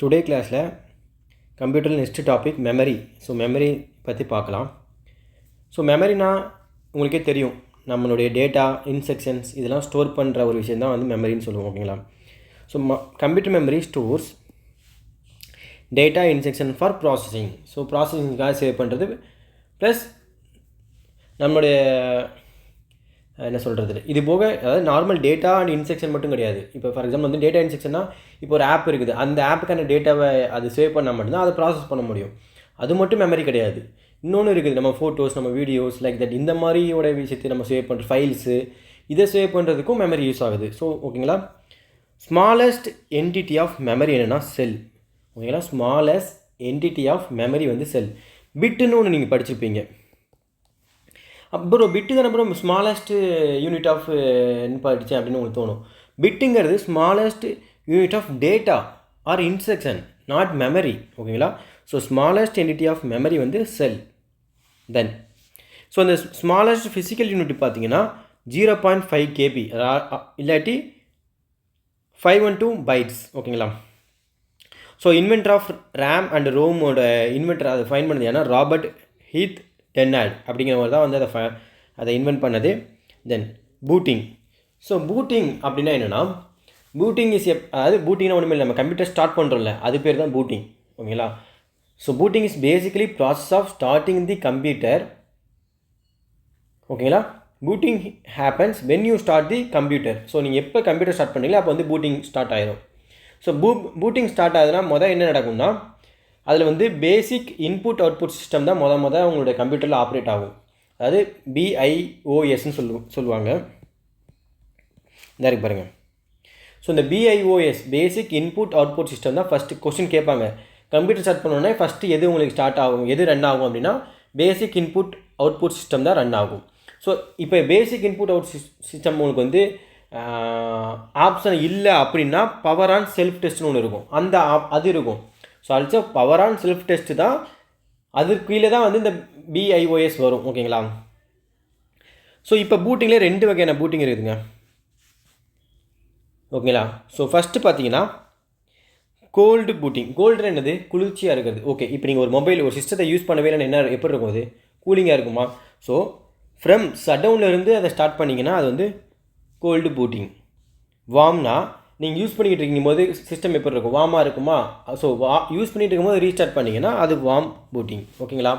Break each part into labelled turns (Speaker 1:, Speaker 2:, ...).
Speaker 1: Today கிளாஸில் கம்ப்யூட்டரில் next topic memory. So memory பற்றி பார்க்கலாம். ஸோ மெமரினா உங்களுக்கே தெரியும், நம்மளுடைய டேட்டா இன்ஸ்ட்ரக்ஷன்ஸ் இதெல்லாம் ஸ்டோர் பண்ணுற ஒரு விஷயம் தான் வந்து மெமரின்னு சொல்லுவோம். ஓகேங்களா? So computer memory stores data instruction for processing. So ப்ராசஸிங்காக சேவ் பண்ணுறது ப்ளஸ் நம்மளுடைய என்ன சொல்கிறது, இது போக அதாவது நார்மல் டேட்டா அண்ட் இன்ஸ்ட்ரக்ஷன் மட்டும் கிடையாது. இப்போ ஃபார் எக்ஸாம்பிள் வந்து டேட்டா இன்ஸ்ட்ரக்ஷன்னா இப்போ ஒரு ஆப் இருக்குது, அந்த ஆப்புக்கான டேட்டாவை அது சேவ் பண்ணால் மட்டும்தான் அதை ப்ராசஸ் பண்ண முடியும். அது மட்டும் மெமரி கிடையாது. இன்னொன்று இருக்குது, நம்ம ஃபோட்டோஸ், நம்ம வீடியோஸ் லைக் தட் இந்த மாதிரியோட விஷயத்தை நம்ம சேவ் பண்ணுற ஃபைல்ஸு, இதை சேவ் பண்ணுறதுக்கும் மெமரி யூஸ் ஆகுது. ஸோ ஓகேங்களா, ஸ்மாலஸ்ட் என்டிட்டி ஆஃப் மெமரி என்னென்னா செல். ஓகேங்களா, ஸ்மாலஸ்ட் என்டிட்டி ஆஃப் மெமரி வந்து செல். பிட்டுன்னு ஒன்று நீங்கள் படிச்சிருப்பீங்க. அப்புறம் பிட்டு தானே அப்புறம் ஸ்மாலஸ்ட் யூனிட் ஆஃப் படித்தேன் அப்படின்னு உங்களுக்கு தோணும். பிட்டுங்கிறது smallest unit of data or instruction, not memory. ஓகேங்களா? So smallest entity of memory வந்து செல். தென் ஸோ அந்த ஸ்மாலஸ்ட் ஃபிசிக்கல் யூனிட் பார்த்தீங்கன்னா 0.5 KB இல்லாட்டி 512 பைட்ஸ். ஓகேங்களா? So inventor of RAM and ரோமோட இன்வென்டர் அதை ஃபைன் பண்ணது ஏன்னா ராபர்ட் ஹீத் டென்னாட் அப்படிங்கிறவர் தான் வந்து அதை இன்வென்ட் பண்ணது. தென் பூட்டிங். ஸோ பூட்டிங் அப்படின்னா என்னென்னா, பூட்டிங் இஸ் அதாவது பூட்டிங்னா ஒன்றுமே இல்லை, நம்ம கம்ப்யூட்டர் ஸ்டார்ட் பண்ணுறோம்ல, அது பேர் தான் பூட்டிங். ஓகேங்களா? So booting is basically process of starting the computer. ஓகேங்களா? Booting happens when you start the computer. So நீங்கள் எப்போ கம்ப்யூட்டர் ஸ்டார்ட் பண்ணீங்களோ அப்போ வந்து பூட்டிங் ஸ்டார்ட் ஆயிடும். ஸோ பூட்டிங் ஸ்டார்ட் ஆகுதுன்னா மொதல் என்ன நடக்கும்னா, அதில் வந்து பேசிக் இன்புட் அவுட்புட் சிஸ்டம் தான் மொதல் உங்களுடைய கம்ப்யூட்டரில் ஆப்ரேட் ஆகும். அதாவது BIOSன்னு சொல்லுவாங்க. இதாக பாருங்கள். ஸோ இந்த BIOS பேசிக் இன்புட் அவுட்புட் சிஸ்டம் தான் ஃபஸ்ட்டு கொஸ்டின் கேட்பாங்க. கம்ப்யூட்டர் ஸ்டார்ட் பண்ணோன்னே ஃபஸ்ட்டு எது உங்களுக்கு ஸ்டார்ட் ஆகும், எது ரன் ஆகும் அப்படின்னா பேசிக் இன்புட் அவுட்புட் சிஸ்டம் தான் ரன் ஆகும். ஸோ இப்போ பேசிக் இன்புட் அவுட் சிஸ்டம் உங்களுக்கு வந்து ஆப்ஷன் இல்லை அப்படின்னா பவர் ஆன் செல்ஃப் டெஸ்ட்னு ஒன்று இருக்கும், அது இருக்கும். So also power on self test தான், அதுக்கு கீழே தான் வந்து இந்த BIOS வரும். ஓகேங்களா? ஸோ இப்போ பூட்டிங்கில் 2 வகையான பூட்டிங் இருக்குதுங்க. ஓகேங்களா? ஸோ ஃபஸ்ட்டு பார்த்தீங்கன்னா கோல்டு பூட்டிங். கோல்டுன்னு என்னது, குளிர்ச்சியாக இருக்கிறது. ஓகே, இப்போ நீங்கள் ஒரு மொபைல் ஒரு சிஸ்டத்தை யூஸ் பண்ணவே இல்லை, என்ன எப்படி இருக்கும், அது கூலிங்காக இருக்குமா? ஸோ ஃப்ரம் ஷட்டவுன்லேருந்து அதை ஸ்டார்ட் பண்ணிங்கன்னா அது வந்து கோல்டு பூட்டிங். வார்ம்னா நீங்கள் யூஸ் பண்ணிக்கிட்டு இருக்கும்போது சிஸ்டம் எப்படி இருக்கும், வார்மாக இருக்குமா? ஸோ யூஸ் பண்ணிகிட்டு இருக்கும்போது ரீஸ்டார்ட் பண்ணிங்கன்னா அது வார்ம் பூட்டிங். ஓகேங்களா?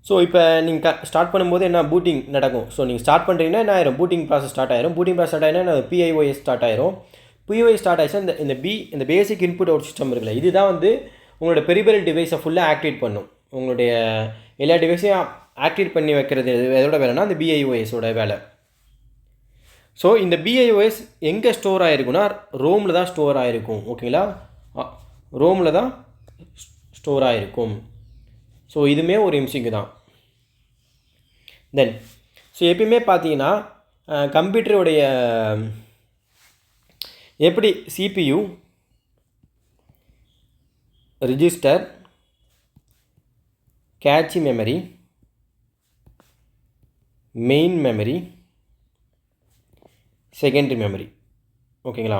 Speaker 1: ஸோ இப்போ நீங்கள் ஸ்டார்ட் பண்ணும்போது என்ன பூட்டிங் நடக்கும். ஸோ நீங்கள் ஸ்டார்ட் பண்ணுறீங்கன்னா என்ன ஆயிரும், பூட்டிங் ப்ராசஸ் ஸ்டார்ட் ஆயிரும். பூட்டிங் ப்ராசஸ் ஸ்டார்ட் ஆகினா PIOS ஸ்டார்ட் ஆயிரும். PIOS ஸ்டார்ட் ஆயிடுச்சுன்னா இந்த பேசிக் இன்புட் அவுட் சிஸ்டம் இருக்குல்ல, இதுதான் வந்து உங்களோட பெரிபரல் டிவைஸை ஃபுல்லாக ஆக்டிவேட் பண்ணும். உங்களுடைய எல்லா டிவைஸையும் ஆக்டிவேட் பண்ணி வைக்கிறது எதோட வேலைன்னா அந்த BIOSோட வேலை. ஸோ இந்த BIOS எங்கே ஸ்டோர் ஆகிருக்குன்னா ரோமில் தான் ஸ்டோர் ஆகிருக்கும். ஓகேங்களா? ரோமில் தான் ஸ்டோர் ஆகிருக்கும். ஸோ இதுவுமே ஒரு MCQ தான். தென் ஸோ எப்பயுமே பார்த்தீங்கன்னா கம்ப்யூட்டருடைய எப்படி CPU, register, catchy memory, main memory, secondary memory. ஓகேங்களா?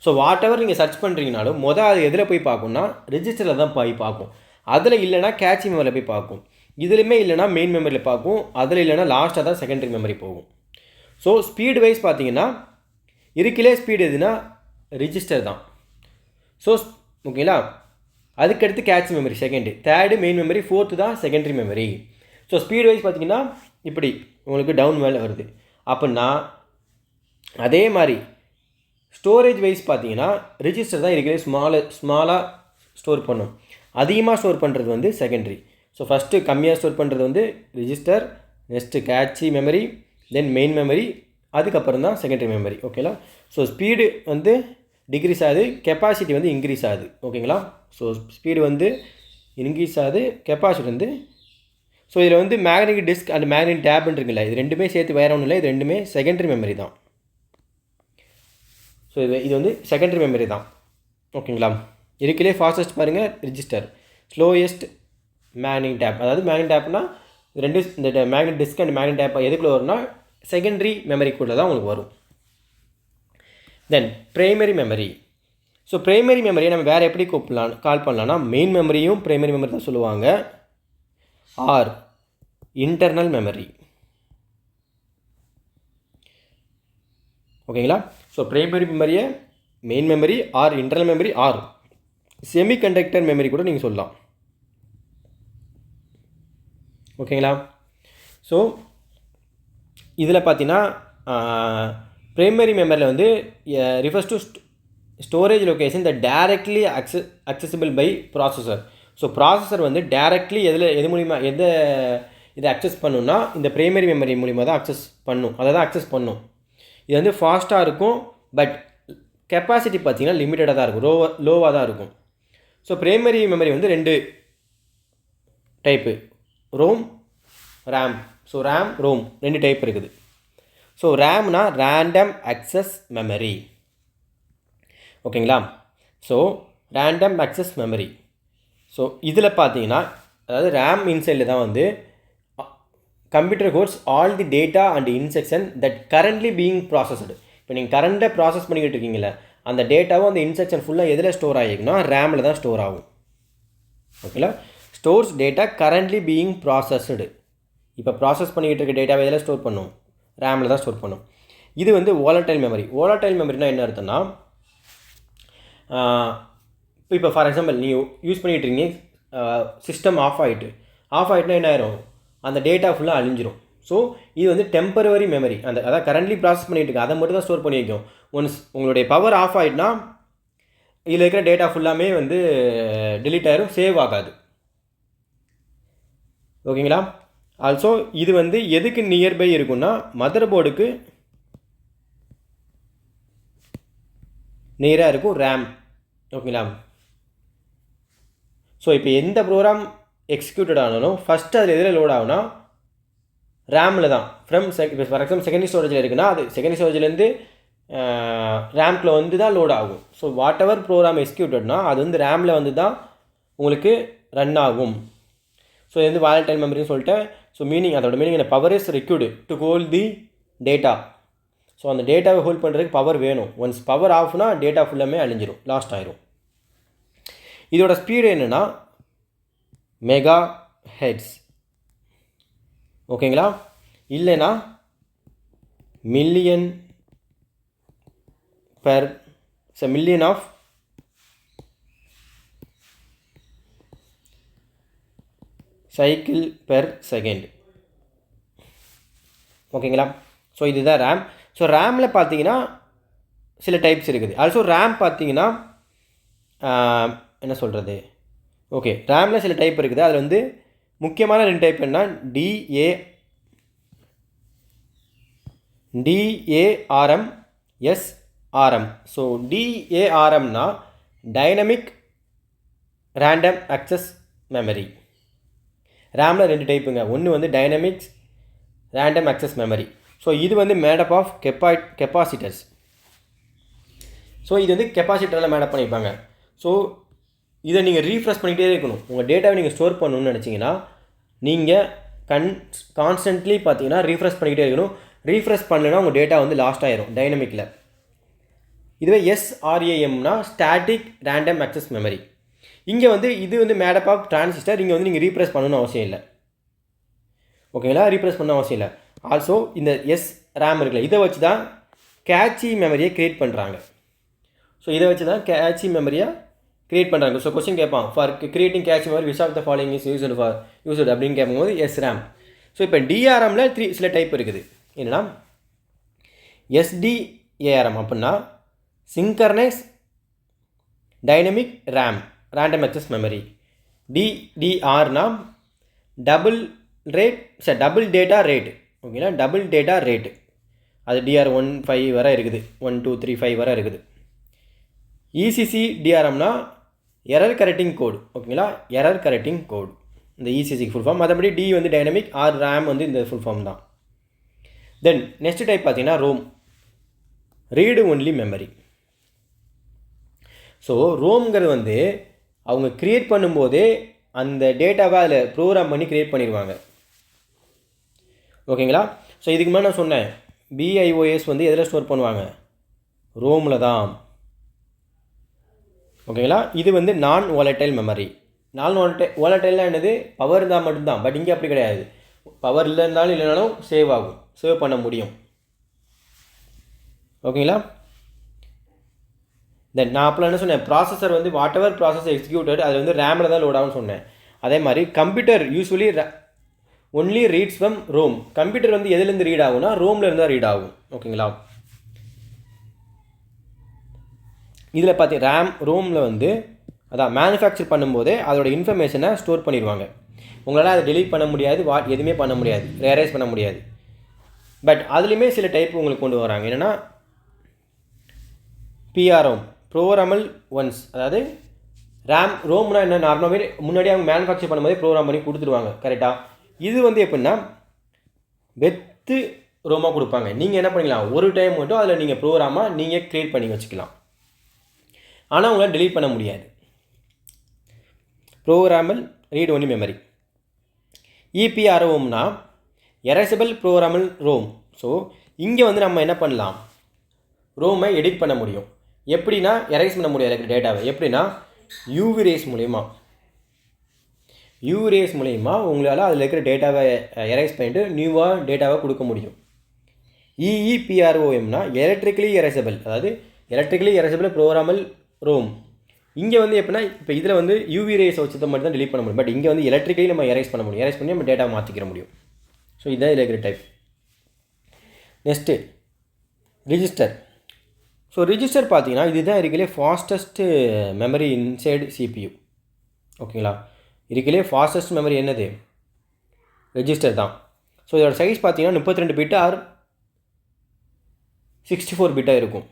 Speaker 1: ஸோ வாட் எவர் நீங்கள் சர்ச் பண்ணுறீங்கனாலும் அது எதில் போய் பார்க்கும்னா ரிஜிஸ்டரில் தான் போய் பார்க்கும். அதில் இல்லைனா கேட்சி மெமரியில் போய் பார்க்கும். இதுலையுமே இல்லைனா மெயின் மெமரியில் பார்க்கும். அதில் இல்லைனா லாஸ்ட்டாக தான் செகண்டரி மெமரி போகும். ஸோ ஸ்பீடு வைஸ் பார்த்தீங்கன்னா இருக்கிலே ஸ்பீடு எதுனா ரிஜிஸ்டர் தான். ஸோ ஓகேங்களா, அதுக்கடுத்து cache memory second, third main memory, fourth தான் secondary memory. So speed wise பார்த்தீங்கன்னா இப்படி உங்களுக்கு டவுன் மேலே வருது. அப்படின்னா அதே மாதிரி ஸ்டோரேஜ் வைஸ் பார்த்தீங்கன்னா ரிஜிஸ்டர் தான் இருக்கிற ஸ்மாலாக ஸ்டோர் பண்ணும். அதிகமாக ஸ்டோர் பண்ணுறது வந்து செகண்டரி. ஸோ ஃபஸ்ட்டு கம்மியாக ஸ்டோர் பண்ணுறது வந்து ரிஜிஸ்டர், நெக்ஸ்ட்டு கேட்சி மெமரி, தென் மெயின் மெமரி, அதுக்கப்புறம் தான் செகண்டரி மெமரி. ஓகேங்களா? ஸோ ஸ்பீடு வந்து டிக்ரீஸ் ஆகுது, கெப்பாசிட்டி வந்து இன்க்ரீஸ் ஆகுது. ஓகேங்களா? ஸோ ஸ்பீடு வந்து இன்க்ரீஸ் ஆகுது, கெப்பாசிட்டி வந்து ஸோ இதில் வந்து மேக்னெட்டிக் டிஸ்க் அண்ட் மேக்னெட்டிக் டேப்னு இருக்குல்ல, இது ரெண்டுமே சேர்த்து வேறு ஒன்றும் இல்லை, இது ரெண்டுமே செகண்டரி மெமரி தான். ஸோ இது வந்து செகண்டரி மெமரி தான். ஓகேங்களா? இருக்கிலே ஃபாஸ்டஸ்ட் பாருங்கள் ரிஜிஸ்டர், ஸ்லோயஸ்ட் மேக்னெட்டிக் டேப். அதாவது மேக்னெட்டிக் டேப்னா ரெண்டு, இந்த magnetic disk and magnetic tape எதுக்குள்ளே வரும்னா செகண்டரி மெமரிக்குள்ளே தான் உங்களுக்கு வரும். Then primary memory. So primary மெமரியை நம்ம வேறு எப்படி கால் பண்ணலாம்னா மெயின் மெமரியும் ப்ரைமரி மெமரி தான் சொல்லுவாங்க, ஆர் இன்டர்னல் மெமரி. ஓகேங்களா? ஸோ ப்ரைமரி மெமரியை main memory or internal memory or semiconductor memory கூட நீங்கள் சொல்லலாம். ஓகேங்களா? ஸோ இதில் பார்த்தீங்கன்னா ப்ரைமரி மெமரியில் வந்து refers to storage location the directly accessible by processor. So processor வந்து டைரக்ட்லி எது மூலிமா இதை அக்சஸ் பண்ணுன்னா இந்த ப்ரைமரி மெமரி மூலிமா தான் அக்சஸ் பண்ணும், அதை தான் அக்சஸ் பண்ணும். இது வந்து ஃபாஸ்ட்டாக இருக்கும், பட் கெப்பாசிட்டி பார்த்திங்கன்னா லிமிட்டடாக தான் இருக்கும், லோவாக தான் இருக்கும். ஸோ ப்ரைமரி மெமரி வந்து 2 type, ROM, RAM. So RAM, ROM 2 type இருக்குது. ஸோ ரேம்னா ரேண்டம் அக்சஸ் மெமரி. ஓகேங்களா? So random access memory. So இதில் பார்த்தீங்கன்னா அதாவது ரேம் இன்சைடில் தான் வந்து computer holds all the data and instruction that currently being processed. இப்போ நீங்கள் கரண்ட்டாக ப்ராசஸ் பண்ணிக்கிட்டு இருக்கீங்களே அந்த டேட்டாவும் அந்த இன்ஸ்ட்ரக்ஷன் ஃபுல்லாக எதில் ஸ்டோர் ஆகிருக்குன்னா ரேமில் தான் ஸ்டோர் ஆகும். ஓகேங்களா? Stores data currently being processed. இப்போ ப்ராசஸ் பண்ணிக்கிட்டு இருக்க டேட்டாவை எதில் ஸ்டோர் பண்ணும்? ரேமில் தான் ஸ்டோர் பண்ணும். இது வந்து வாலடைல் மெமரி. வாலடைல் மெமரினா என்ன அர்த்தம்னா, இப்போ ஃபார் எக்ஸாம்பிள் நீங்கள் யூஸ் பண்ணிகிட்டு இருக்கீங்க, சிஸ்டம் ஆஃப் ஆகிட்டுனா என்ன ஆயிரும்? அந்த டேட்டா ஃபுல்லாக அழிஞ்சிரும். ஸோ இது வந்து டெம்பரவரி மெமரி. அதாவது கரண்ட்லி ப்ராசஸ் பண்ணிகிட்டு இருக்கு அதை மட்டும் தான் ஸ்டோர் பண்ணி வைக்கும். ஒன்ஸ் உங்களுடைய பவர் ஆஃப் ஆகிட்டுனா இதில் இருக்கிற டேட்டா ஃபுல்லாமே வந்து டெலீட் ஆயிரும், சேவ் ஆகாது. ஓகேங்களா? ஆல்சோ இது வந்து எதுக்கு நியர்பை இருக்குன்னா மதர் போர்டுக்கு நியராக இருக்கும் ரேம். ஓகேங்களா? ஸோ இப்போ எந்த ப்ரோக்ராம் எக்ஸிக்யூட்டட் ஆனாலும் ஃபஸ்ட்டு அதில் எதில் லோட் ஆகுனா ரேமில் தான். இப்போ ஃபார் எக்ஸாம்பிள் செகண்டரி ஸ்டோரேஜில் இருக்குன்னா அது செகண்டரி ஸ்டோரேஜ்லேருந்து ரேம்கில் வந்து தான் லோட் ஆகும். ஸோ வாட் எவர் ப்ரோக்ராம் எக்ஸிக்யூட்டட்னா அது வந்து ரேமில் வந்து தான் உங்களுக்கு ரன் ஆகும். ஸோ இது வந்து வாலடைல் மெமரின்னு சொல்லிட்டேன். ஸோ அதோட மீனிங் என்ன? Power is required to hold the data. So அந்த டேட்டாவை ஹோல்ட் பண்ணுறதுக்கு பவர் வேணும். ஒன்ஸ் பவர் ஆஃப்னா டேட்டா ஃபுல்லாமே அழிஞ்சிரும், லாஸ்ட் ஆயிரும். இதோட ஸ்பீடு என்னென்னா மெகா ஹெட்ஸ். ஓகேங்களா? இல்லைன்னா million of cycle per second. ஓகேங்களா? ஸோ இதுதான் ரேம். ஸோ ரேமில் பார்த்தீங்கன்னா சில டைப்ஸ் இருக்குது. ஆல்சோ ரேம் பார்த்தீங்கன்னா என்ன சொல்கிறது, ஓகே ரேமில் சில டைப் இருக்குது. அதில் வந்து முக்கியமான 2 டைப் என்ன, டிஏஆர்எம், எஸ்ஆர்எம். ஸோ டிஏஆர்எம்னா டைனமிக் ரேண்டம் அக்சஸ் மெமரி. ரேமில் 2 டைப்புங்க. ஒன்று வந்து dynamics random access memory. So இது வந்து மேடப் ஆஃப் கெப்பாசிட்டர்ஸ். ஸோ இது வந்து கெப்பாசிட்டரில் மேடப் பண்ணியிருப்பாங்க. ஸோ இதை நீங்கள் ரீஃப்ரெஷ் பண்ணிகிட்டே இருக்கணும். உங்கள் டேட்டாவை நீங்கள் ஸ்டோர் பண்ணணும்னு நினச்சிங்கன்னா நீங்கள் கான்ஸ்டன்ட்லி பார்த்தீங்கன்னா ரீஃப்ரெஷ் பண்ணிக்கிட்டே இருக்கணும். ரீஃப்ரெஷ் பண்ணலைன்னா உங்கள் டேட்டா வந்து லாஸ்ட் ஆயிரும் டைனமிக்கில். இதுவே எஸ்ஆர்ஏஎம்னா ஸ்டாட்டிக் ரேண்டம் அக்சஸ் மெமரி. இங்கே வந்து இது வந்து மேடப் ஆஃப் டிரான்சிஸ்டர். இங்கே வந்து நீங்கள் ரீப்ரெஸ் பண்ணணும்னு அவசியம் இல்லை. ஓகேங்களா? ரீப்ரெஸ் பண்ண அவசியம் இல்லை. ஆல்சோ இந்த ரேம் இருக்குல்ல, இதை வச்சு தான் கேட்சி மெமரியை க்ரியேட் பண்ணுறாங்க. ஸோ இதை வச்சு தான் கேட்சி மெமரியாக க்ரியேட் பண்ணுறாங்க. ஸோ கொஸ்டின் கேட்பான், for creating cache memory which of the following is used அப்படின்னு கேட்கும்போது எஸ்ரேம். ஸோ இப்போ டிஆர்எம்மில் சில டைப் இருக்குது. என்னென்னா எஸ்டிஏஆர்எம் அப்படின்னா synchronise dynamic random access memory. டிடிஆர்னா டபுள் டேட்டா ரேட். ஓகேங்களா? Double data rate. அது DR15 வரை இருக்குது, 1 2 3 5 வரை இருக்குது. இசிசி டிஆர்எம்னா எரர் கரெக்டிங் கோடு. ஓகேங்களா? எரர் கரெக்டிங் கோடு இந்த இசிசிக்கு ஃபுல் ஃபார்ம். மற்றபடி டி வந்து டைனமிக், ஆர் ரேம் வந்து இந்த ஃபுல் ஃபார்ம் தான். தென் நெக்ஸ்ட் டைப் பார்த்தீங்கன்னா ROM, read only memory. So ரோம்ங்கிறது வந்து அவங்க க்ரியேட் பண்ணும்போதே அந்த டேட்டாவை அதில் ப்ரோக்ராம் பண்ணி க்ரியேட் பண்ணிடுவாங்க. ஓகேங்களா? ஸோ இதுக்கு மேலே நான் சொன்னேன், பிஐஓஎஸ் வந்து எதில் ஸ்டோர் பண்ணுவாங்க? ரோமில் தான். ஓகேங்களா. இது வந்து நான் வாலட்டைல் மெமரி. நான் வாலட்டைல்னால் என்னது, பவர் இருந்தால் மட்டும்தான். பட் இங்கே அப்படி கிடையாது, பவர் இல்லை இருந்தாலும் இல்லைனாலும் சேவ் ஆகும், சேவ் பண்ண முடியும். ஓகேங்களா. தென் நான் அப்போலாம் என்ன சொன்னேன், ப்ராசஸர் வந்து வாட் எவர் ப்ராசஸ் எக்ஸிக்யூட்டட் அது வந்து ரேமில் தான் லோட் ஆகும்னு சொன்னேன். அதே மாதிரி computer usually only reads from ROM. Computer வந்து எதுலேருந்து ரீட் ஆகும்னா ரோமில் இருந்தால் ரீட் ஆகும். ஓகேங்களா. இதில் பார்த்தி ரோமில் வந்து அதான் மேனுஃபேக்சர் பண்ணும்போதே அதோட இன்ஃபர்மேஷனை ஸ்டோர் பண்ணிடுவாங்க. உங்களால் அதை டெலீட் பண்ண முடியாது, எதுவுமே பண்ண முடியாது, எரேஸ் பண்ண முடியாது. பட் அதுலேயுமே சில டைப் உங்களுக்கு கொண்டு வராங்க. என்னென்னா பிஆர்ஓம், ப்ரோக்ராமல் ஒன்ஸ். அதாவது ரோம்னா என்ன, நார்மலாகவே முன்னாடி அவங்க மேனுஃபேக்சர் பண்ணும்போதே ப்ரோக்ராம் பண்ணி கொடுத்துருவாங்க. கரெக்டாக. இது வந்து எப்படின்னா வெத்து ரோமாக கொடுப்பாங்க. நீங்கள் என்ன பண்ணிக்கலாம், ஒரு டைம் மட்டும் அதில் நீங்கள் ப்ரோக்ராமாக நீங்கள் க்ரியேட் பண்ணி வச்சுக்கலாம். ஆனால் உங்களால் டெலீட் பண்ண முடியாது. Programmable read only memory. இபிஆர்ஓம்னா எரேசபிள் ப்ரோக்ராமல் ரோம். ஸோ இங்கே வந்து நம்ம என்ன பண்ணலாம், ரோமை எடிட் பண்ண முடியும். எப்படின்னா எரேஸ் பண்ண முடியாது டேட்டாவை. எப்படின்னா யூவி ரேஸ் மூலயமா உங்களால் அதில் இருக்கிற டேட்டாவை எரேஸ் பண்ணிவிட்டு நியூவாக டேட்டாவை கொடுக்க முடியும். இஇபிஆர்ஓஎம்னா எலக்ட்ரிக்கலி எரேசபிள், அதாவது எலக்ட்ரிக்கலி எரேசபிள் ப்ரோக்ராமல் ரோம். இங்கே வந்து எப்படின்னா இப்போ இதில் வந்து யூவி ரேஸ் வச்சு மட்டும் தான் டெலீட் பண்ண முடியும். பட் இங்கே வந்து எலக்ட்ரிக்கலி நம்ம எரேஸ் பண்ண முடியும். எரேஸ் பண்ணி நம்ம டேட்டாவை மாற்றிக்கிற முடியும். ஸோ இதுதான் இதில் இருக்கிற type. Next register. So register பார்த்தீங்கன்னா இதுதான் இருக்கலே ஃபாஸ்டஸ்ட்டு மெமரி இன்சைடு சிபியூ. ஓகேங்களா. இருக்கலே ஃபாஸ்டஸ்ட் மெமரி என்னது, ரெஜிஸ்டர் தான். ஸோ இதோட சைஸ் பார்த்தீங்கன்னா 32 பிட் ஆர் 64 பிட்டாக இருக்கும்.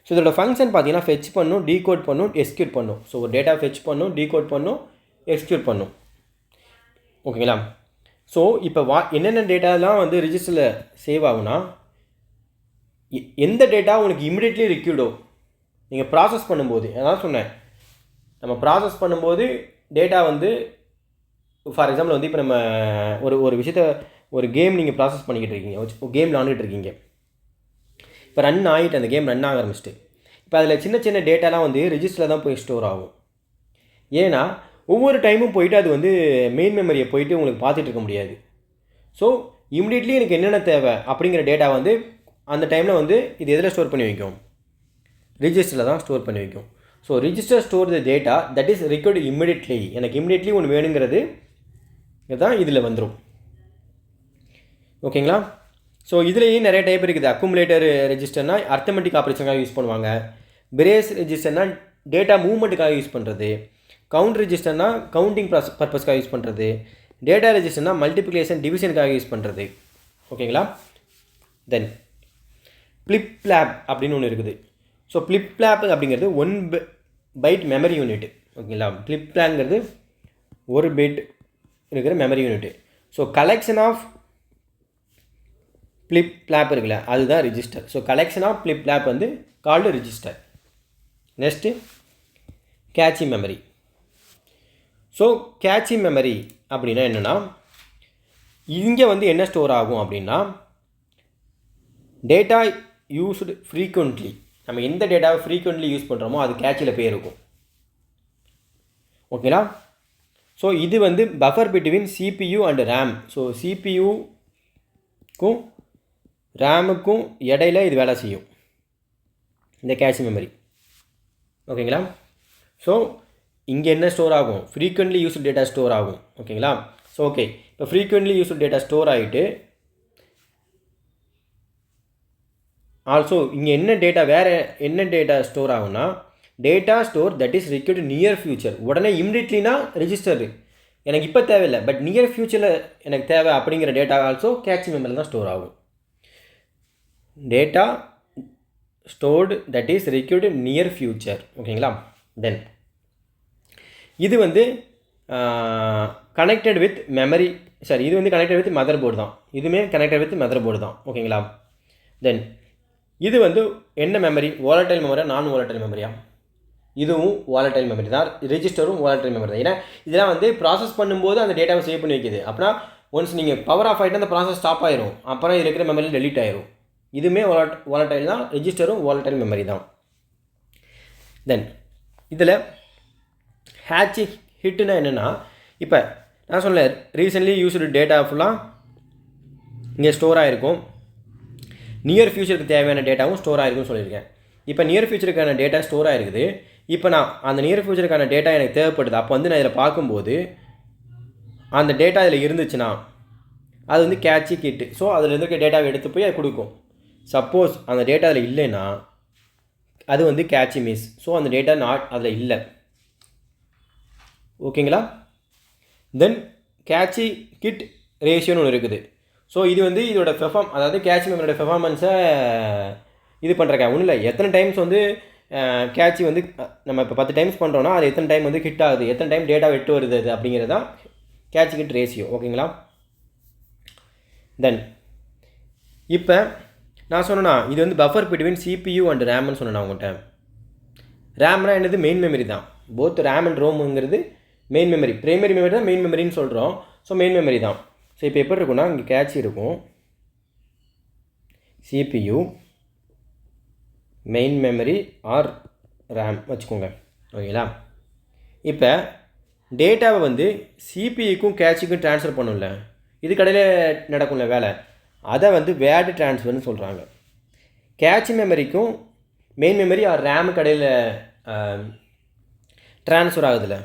Speaker 1: ஸோ இதோட ஃபங்க்ஷன் பார்த்தீங்கன்னா ஃபெச் பண்ணும், டீகோட் பண்ணும், எக்ஸ்க்யூட் பண்ணும். ஸோ ஒரு டேட்டா ஃபெச் பண்ணும், டீகோட் பண்ணும், எக்ஸ்க்யூட் பண்ணும். ஓகேங்களா. ஸோ இப்போ என்னென்ன டேட்டாலாம் வந்து ரிஜிஸ்டரில் சேவ் ஆகுனா, எந்த டேட்டா உங்களுக்கு இமிடியட்லி ரிக்யூர்டோ நீங்கள் ப்ராசஸ் பண்ணும்போது, அதான் சொன்னேன், நம்ம ப்ராசஸ் பண்ணும்போது டேட்டா வந்து ஃபார் எக்ஸாம்பிள் வந்து இப்போ நம்ம ஒரு விஷயத்தை, ஒரு கேம் நீங்கள் ப்ராசஸ் பண்ணிக்கிட்டு இருக்கீங்க, கேம் விளாண்டுட்டு இருக்கீங்க. இப்போ ரன் ஆகிட்டு அந்த கேம் ரன் ஆக ஆரம்பிச்சிட்டு, இப்போ அதில் சின்ன சின்ன டேட்டாலாம் வந்து ரிஜிஸ்டரில் தான் போய் ஸ்டோர் ஆகும். ஏன்னா ஒவ்வொரு டைமும் போயிட்டு அது வந்து மெயின் மெமரியை போயிட்டு உங்களுக்கு பார்த்துட்டு இருக்க முடியாது. ஸோ இமிடியட்லி எனக்கு என்னென்ன தேவை அப்படிங்கிற டேட்டா வந்து அந்த டைமில் வந்து இது எதில் ஸ்டோர் பண்ணி வைக்கும், ரிஜிஸ்டரில் தான் ஸ்டோர் பண்ணி வைக்கும். So register store the data that is required immediately. எனக்கு இமிடியட்லி ஒன்று வேணுங்கிறது இதுதான் இதில் வந்துடும். ஓகேங்களா. ஸோ இதுலேயும் நிறைய டைப் இருக்குது. அக்குமுலேட்டர் ரெஜிஸ்டர்னால் அர்த்தமெட்டிக் ஆப்ரேஷனுக்காக யூஸ் பண்ணுவாங்க. பிரேஸ் ரெஜிஸ்டர்னால் டேட்டா மூவ்மெண்ட்டுக்காக யூஸ் பண்ணுறது. கவுண்ட் ரெஜிஸ்டர்னால் கவுண்டிங் பர்பஸ்க்காக யூஸ் பண்ணுறது. டேட்டா ரெஜிஸ்டர்னால் மல்டிப்ளிகேஷன் டிவிஷனுக்காக யூஸ் பண்ணுறது. ஓகேங்களா. தென் ஃப்ளிப்-ஃப்ளாப் அப்படின்னு ஒன்று இருக்குது. ஸோ ஃப்ளிப்-ஃப்ளாப் அப்படிங்கிறது 1 பைட் மெமரி யூனிட். ஓகேங்களா. ஃப்ளிப்-ஃப்ளாப்ங்கிறது 1 பைட் இருக்கிற memory unit. So collection of flip flop இருக்குல்ல, அதுதான் register. So collection of flip flop வந்து called register. Next cache memory. So cache memory அப்படின்னா என்னென்னா, இங்கே வந்து என்ன ஸ்டோர் ஆகும் அப்படின்னா டேட்டா யூஸ்டு ஃப்ரீக்வெண்ட்லி. நம்ம எந்த டேட்டாவை ஃப்ரீக்வெண்ட்லி யூஸ் பண்ணுறோமோ அது கேட்சியில் போய் இருக்கும். ஓகேங்களா. ஸோ இது வந்து buffer between CPU and RAM. So சிபியூக்கும் ரேமுக்கும் இடையில இது வேலை செய்யும், இந்த கேட்சி மெமரி. ஓகேங்களா. ஸோ இங்கே என்ன ஸ்டோர் ஆகும், ஃப்ரீக்வெண்ட்லி யூஸ்டு டேட்டா ஸ்டோர் ஆகும். ஓகேங்களா. ஸோ ஓகே, இப்போ ஃப்ரீக்வெண்ட்லி யூஸ்டு டேட்டா ஸ்டோர் ஆகிட்டு ஆல்சோ இங்கே என்ன டேட்டா, வேறு என்ன டேட்டா ஸ்டோர் ஆகும்னா data store that is required near future. உடனே இமிடியட்லினா ரெஜிஸ்டர் எனக்கு இப்போ தேவையில்லை, பட் நியர் ஃபியூச்சரில் எனக்கு தேவை அப்படிங்கிற டேட்டா ஆல்சோ கேட்சி மெமரியில் தான் ஸ்டோர் ஆகும். Data stored that is required near future. ஓகேங்களா. தென் இது வந்து கனெக்டட் வித் மெமரி, சாரி இது வந்து கனெக்டட் வித் மதர் போர்டு தான். இதுவுமே கனெக்டட் வித் மதர் போர்டு தான். ஓகேங்களா. தென் இது வந்து என்ன மெமரி, வாலட்டைல் மெமரியா நான் வாலட்டைல் மெமரியா? இதுவும் வாலட்டைல் மெமரி தான், ரெஜிஸ்டரும் வாலட்டைல் மெமரி தான். ஏன்னா இதெல்லாம் வந்து ப்ராசஸ் பண்ணும்போது அந்த டேட்டாவை சேவ் பண்ணி வைக்கிது. அப்படின்னா ஒன்ஸ் நீங்கள் பவர் ஆஃப் ஆகிட்டு அந்த ப்ராசஸ் ஸ்டாப் ஆயிரும், அப்புறம் இதில் இருக்கிற மெமரியில் டெலீட் ஆயிரும். இதுவுமே வாலட்டைல் தான், ரெஜிஸ்டரும் வாலட்டைல் மெமரி தான். தென் இதில் ஹேட்சி ஹிட்டுனா என்னென்னா, இப்போ நான் சொன்னேன் ரீசெண்ட்லி யூஸ்டு டேட்டா ஃபுல்லாக இங்கே ஸ்டோர் ஆகிருக்கும், நியர் ஃபியூச்சருக்கு தேவையான டேட்டாவும் ஸ்டோர் ஆகிருக்குன்னு சொல்லியிருக்கேன். இப்போ நியர் ஃபியூச்சருக்கான டேட்டா ஸ்டோர் ஆகிருக்குது. இப்போ நான் அந்த நியர் ஃபியூச்சருக்கான டேட்டா எனக்கு தேவைப்படுது. அப்போ வந்து நான் இதில் பார்க்கும்போது அந்த டேட்டா இதில் இருந்துச்சுன்னா அது வந்து கேட்சி கிட்டு. ஸோ அதில் இருக்க டேட்டாவை எடுத்து போய் அது கொடுக்கும். சப்போஸ் அந்த டேட்டா அதில் இல்லைன்னா அது வந்து கேட்சி மிஸ். ஸோ அந்த டேட்டா அதில் இல்லை. ஓகேங்களா? தென் கேட்சி கிட் ரேஷியோன்னு ஒன்று இருக்குது. ஸோ இது வந்து இதோட அதாவது கேட்சி மெமரியோட பெர்ஃபார்மன்ஸை இது பண்ணுறக்கா ஒன்றும் இல்லை. எத்தனை டைம்ஸ் வந்து கேட்சி வந்து நம்ம இப்போ 10 டைம்ஸ் பண்ணுறோன்னா அது எத்தனை டைம் வந்து ஹிட் ஆகுது, எத்தனை டைம் டேட்டா விட்டு வருது அது அப்படிங்கிறது தான் கேட்சி கிட் ரேஷியோ. ஓகேங்களா? தென் இப்போ நான் சொன்னேன்னா இது வந்து பஃபர் பிட்வீன் CPU அண்ட் ரேம்னு சொன்னேன் உங்கள்கிட்ட. ரேம்னா என்னது? மெயின் மெமரி தான். போத் ரேம் அண்ட் ரோமுங்கிறது மெயின் மெமரி. ப்ரைமரி மெமரி தான் மெயின் மெமரின்னு சொல்கிறோம். ஸோ மெயின் மெமரி தான். ஸோ இப்போ எப்படி இருக்குன்னா இங்கே கேட்சி இருக்கும், CPU, main memory or RAM வச்சுக்கோங்க. ஓகேங்களா? இப்போ டேட்டாவை வந்து சிபியுக்கும் கேட்சிக்கும் ட்ரான்ஸ்ஃபர் பண்ணும்ல, இது கடையில் நடக்கும்ல வேலை, அதை வந்து வேர்டு ட்ரான்ஸ்ஃபர்னு சொல்கிறாங்க. கேட்சி மெமரிக்கும் மெயின் மெமரி ஆர் ரேமு கடையில் ட்ரான்ஸ்ஃபர் ஆகுதுல்ல,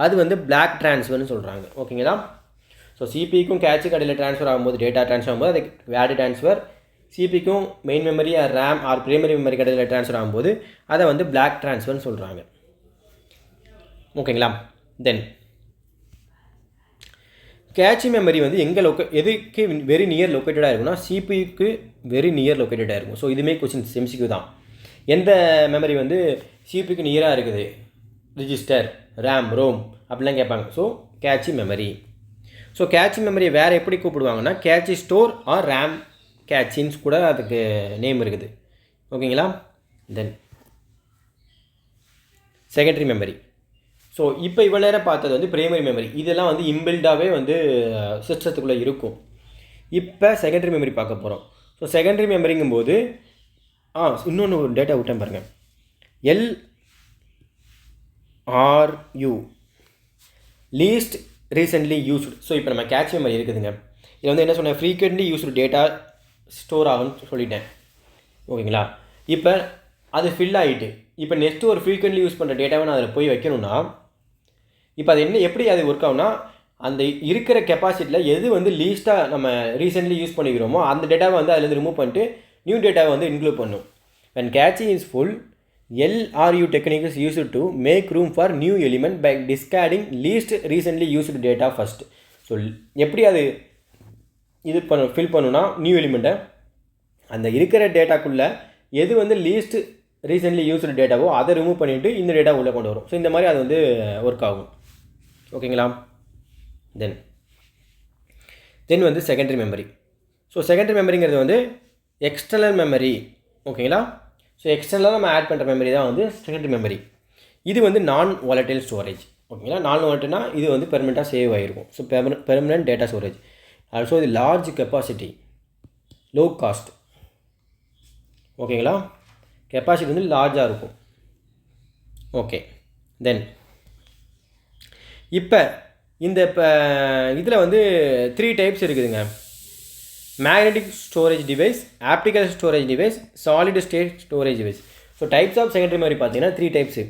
Speaker 1: அது வந்து பிளாக் ட்ரான்ஸ்ஃபர்னு சொல்கிறாங்க. ஓகேங்களா? ஸோ சிபிக்கும் கேட்சி கடையில் ட்ரான்ஸ்ஃபர் ஆகும்போது, டேட்டா ட்ரான்ஸ்ஃபர் ஆகும்போது அது வேர்டு ட்ரான்ஸ்ஃபர். சிபிக்கும் main memory or RAM or primary memory கடையில் ட்ரான்ஸ்ஃபர் ஆகும்போது அதை வந்து பிளாக் ட்ரான்ஸ்ஃபர்னு சொல்கிறாங்க. ஓகேங்களா? தென் கேட்சி மெமரி வந்து எங்கே எதுக்கு வெரி நியர் லொக்கேட்டடாக இருக்குன்னா சிபிக்கு வெரி நியர் லொக்கேட்டடாக இருக்கும். ஸோ இதுவுமே கொஸ்டின் எம்சிக்யூ தான். எந்த மெமரி வந்து சிபிக்கு நியராக இருக்குது, ரிஜிஸ்டர், ரேம், ரோம் அப்படிலாம் கேட்பாங்க. So cache memory. So catchy மெமரியை வேறு எப்படி கூப்பிடுவாங்கன்னா கேட்சி ஸ்டோர் ஆர் ரேம் கேட்சின்னு கூட அதுக்கு நேம் இருக்குது. ஓகேங்களா? தென் செகண்டரி மெமரி. ஸோ இப்போ இவ்வளோ நேரம் பார்த்தது வந்து ப்ரைமரி மெமரி. இதெல்லாம் வந்து இன்பில்டாகவே வந்து சிஸ்டத்துக்குள்ளே இருக்கும். இப்போ செகண்டரி மெமரி பார்க்க போகிறோம். ஸோ செகண்டரி மெமரிங்கும்போது இன்னொன்று ஒரு டேட்டா விட்டேன் பாருங்கள், LRU, least recently used. So இப்போ நம்ம கேட்ச் மெமரி இருக்குதுங்க. இதில் வந்து என்ன சொன்னேன், ஃப்ரீக்வெண்ட்லி யூஸ்டு டேட்டா ஸ்டோர் ஆகும்னு சொல்லிட்டேன். ஓகேங்களா? இப்போ அது ஃபில் ஆகிட்டு இப்போ நெக்ஸ்ட்டு ஒரு ஃப்ரீக்வெண்ட்லி யூஸ் பண்ணுற டேட்டாவை நான் அதில் போய் வைக்கணும்னா இப்போ அது எப்படி அது ஒர்க் ஆகும்னா, அந்த இருக்கிற கெப்பாசிட்டியில் எது வந்து லீஸ்ட்டாக நம்ம ரீசெண்ட்லி யூஸ் பண்ணிக்கிறோமோ அந்த டேட்டாவை வந்து அதிலேருந்து ரிமூவ் பண்ணிட்டு நியூ டேட்டாவை வந்து இன்க்ளூட் பண்ணும். when catching is full, LRU technique is used to make room for new element by discarding least recently used data first. So எப்படி அது இது ஃபில் பண்ணுன்னா நியூ எலிமெண்ட்டை அந்த இருக்கிற டேட்டாக்குள்ளே எது வந்து லீஸ்ட் ரீசெண்ட்லி யூஸ்டு டேட்டாவோ அதை ரிமூவ் பண்ணிவிட்டு இந்த டேட்டா உள்ளே கொண்டு வரும். ஸோ இந்த மாதிரி அது வந்து ஒர்க் ஆகும். ஓகேங்களா? தென் வந்து செகண்டரி மெமரி. ஸோ செகண்டரி மெமரிங்கிறது வந்து எக்ஸ்டர்னல் மெமரி. ஓகேங்களா? ஸோ எக்ஸ்டர்னலாக நம்ம ஆட் பண்ணுற மெமரி தான் வந்து செகண்டரி மெமரி. இது வந்து நான் வாலடைல் ஸ்டோரேஜ். ஓகேங்களா? நான் வாலடைல்னா இது வந்து பெர்மனெண்ட்டாக சேவ் ஆகிருக்கும். So permanent data storage. Also இது லார்ஜ் கெப்பாசிட்டி, லோ காஸ்ட். ஓகேங்களா? கெப்பாசிட்டி வந்து லார்ஜாக இருக்கும். ஓகே. தென் இப்போ இதில் வந்து 3 டைப்ஸ் இருக்குதுங்க. Magnetic storage device, optical storage device, solid state storage device. So types of secondary memory பார்த்தீங்கன்னா 3 டைப்ஸு.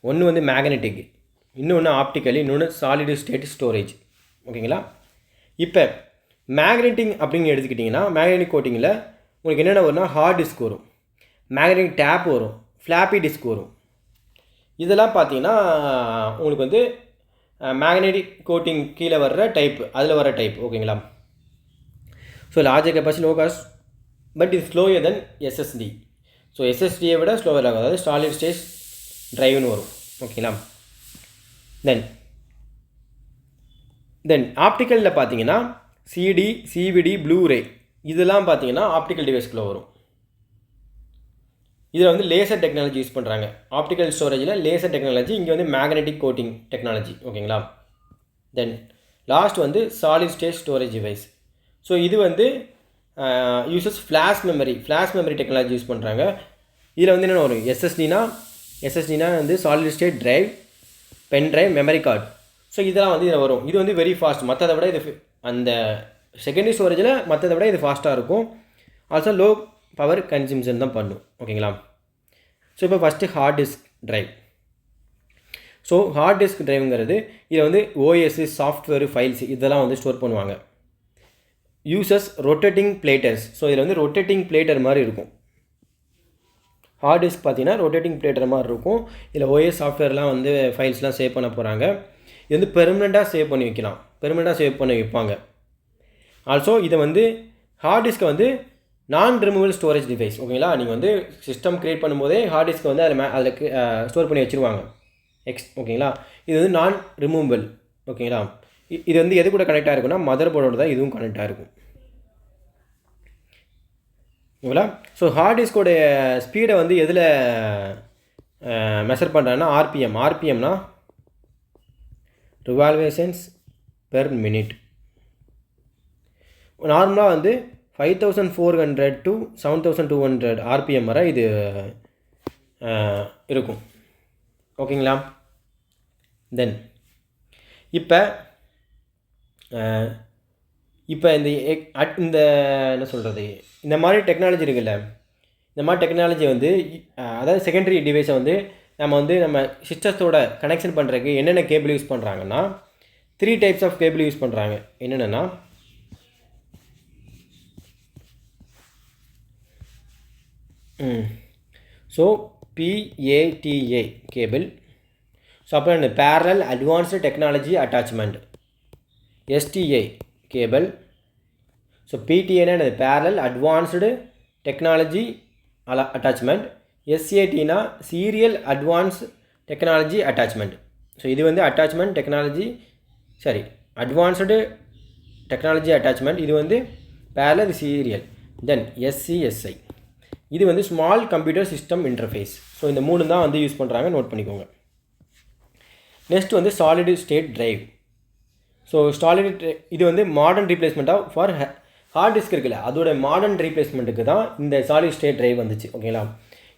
Speaker 1: ஒன்று வந்து மேக்னெட்டிக், இன்னொன்று ஆப்டிக்கல், இன்னொன்று சாலிட் ஸ்டேட் ஸ்டோரேஜ். ஓகேங்களா? இப்போ மேக்னெட்டிக் அப்படின்னு எடுத்துக்கிட்டிங்கன்னா மேக்னெட்டிக் கோட்டிங்கில் உங்களுக்கு என்னென்ன வரும்னா ஹார்ட் டிஸ்க் வரும், மேக்னெட்டிக் டேப் வரும், ஃப்ளாப்பி டிஸ்க் வரும். இதெல்லாம் பார்த்தீங்கன்னா உங்களுக்கு வந்து மேக்னெட்டிக் கோட்டிங் கீழே வர்ற டைப், அதில் வர டைப். ஓகேங்களா? So larger capacity, low cost, but இது ஸ்லோயர் தென் எஸ்எஸ்டி. ஸோ எஸ்எஸ்டியை விட ஸ்லோவர் ஆகும், அதாவது சாலிட் ஸ்டேட் ட்ரைவ்னு வரும். ஓகேங்களா? தென் ஆப்டிக்கலில் பார்த்தீங்கன்னா சிடி, சிவிடி, ப்ளூரே இதெல்லாம் பார்த்தீங்கன்னா ஆப்டிக்கல் டிவைஸ்க்குள்ளே வரும். இதில் வந்து லேசர் டெக்னாலஜி யூஸ் பண்ணுறாங்க. ஆப்டிக்கல் ஸ்டோரேஜில் லேசர் டெக்னாலஜி, இங்கே வந்து மேக்னெட்டிக் கோட்டிங் டெக்னாலஜி. ஓகேங்களா? தென் லாஸ்ட் வந்து solid state storage device. So இது வந்து uses flash memory technology use பண்ணுறாங்க. இதில் வந்து என்னென்ன வரும், எஸ்எஸ்டினா எஸ்எஸ்டினா வந்து solid state drive, pen drive, memory card. So இதெல்லாம் வந்து இதில் வரும். இது வந்து வெரி ஃபாஸ்ட், மற்றதை விட இது அந்த செகண்டரி ஸ்டோரேஜில் மற்றதை விட இது ஃபாஸ்ட்டாக இருக்கும். ஆல்சோ லோ பவர் கன்சியூம்ஷன் தான் பண்ணும். ஓகேங்களா? ஸோ இப்போ first hard disk drive. So hard disk டிரைவுங்கிறது இதில் வந்து ஓஎஸ், சாஃப்ட்வேர், ஃபைல்ஸ் இதெல்லாம் வந்து ஸ்டோர் பண்ணுவாங்க. Uses rotating platters. ஸோ இதில் வந்து ரொட்டேட்டிங் பிளேட்டர் மாதிரி இருக்கும். ஹார்ட் டிஸ்க் பார்த்தீங்கன்னா ரொட்டேட்டிங் பிளேட்டர் மாதிரி இருக்கும். இதில் ஓஎஸ் சாஃப்ட்வேர்லாம் வந்து ஃபைல்ஸ்லாம் சேவ் பண்ண போகிறாங்க. இது வந்து பெர்மனெண்ட்டாக சேவ் பண்ணி வைக்கலாம், பெர்மனெண்ட்டாக சேவ் பண்ணி வைப்பாங்க. ஆல்சோ இதை வந்து ஹார்ட் டிஸ்க்கை வந்து நான் ரிமூவல் ஸ்டோரேஜ் டிவைஸ். ஓகேங்களா? நீங்கள் வந்து சிஸ்டம் க்ரியேட் பண்ணும்போதே ஹார்ட் டிஸ்க்கை வந்து அதில் ஸ்டோர் பண்ணி வச்சுருவாங்க. ஓகேங்களா? இது வந்து நான் ரிமூவபிள். ஓகேங்களா? இது வந்து எது கூட கனெக்டாக இருக்குன்னா மதர் போர்டோட தான் இதுவும் கனெக்டாக இருக்கும். ஓகேங்களா? ஸோ ஹார்ட் டிஸ்கோடைய ஸ்பீடை வந்து எதில் மெஷர் பண்ணுறாங்கன்னா ஆர்பிஎம்னா ரிவால்வேஷன்ஸ் பெர் மினிட். நார்மலாக வந்து 5400 to 7200 ஆர்பிஎம் வரை இது இருக்கும். ஓகேங்களா? தென் இப்போ இந்த என்ன சொல்கிறது, இந்த மாதிரி டெக்னாலஜி இருக்குல்ல, இந்த மாதிரி டெக்னாலஜி வந்து அதாவது செகண்டரி டிவைஸை வந்து நம்ம சிஸ்டத்தோட கனெக்ஷன் பண்ணுறதுக்கு என்னென்ன கேபிள் யூஸ் பண்ணுறாங்கன்னா 3 டைப்ஸ் ஆஃப் கேபிள் யூஸ் பண்ணுறாங்க. என்னென்னா ஸோ PATA கேபிள். ஸோ அப்புறம் இந்த parallel advanced technology attachment, STA cable. So PTAனா பேரலல் அட்வான்ஸ்டு டெக்னாலஜி அட்டாச்மெண்ட், SATனா serial advance technology attachment. So இது வந்து attachment technology advanced technology attachment. இது வந்து பேரலல் சீரியல். தென் SCSI இது வந்து small computer system interface. So இந்த 3 தான் வந்து யூஸ் பண்ணுறாங்க, நோட் பண்ணிக்கோங்க. நெக்ஸ்ட் வந்து சாலிட் ஸ்டேட் டிரைவ். ஸோ இது வந்து மாடர்ன் ரீப்ளேஸ்மெண்ட்டாக ஃபார் ஹார்ட் டிஸ்க் இருக்குல்ல, அதோட மாடர்ன் ரீப்ளேஸ்மெண்ட்டுக்கு தான் இந்த சாலிட் ஸ்டேட் டிரைவ் வந்துச்சு. ஓகேங்களா?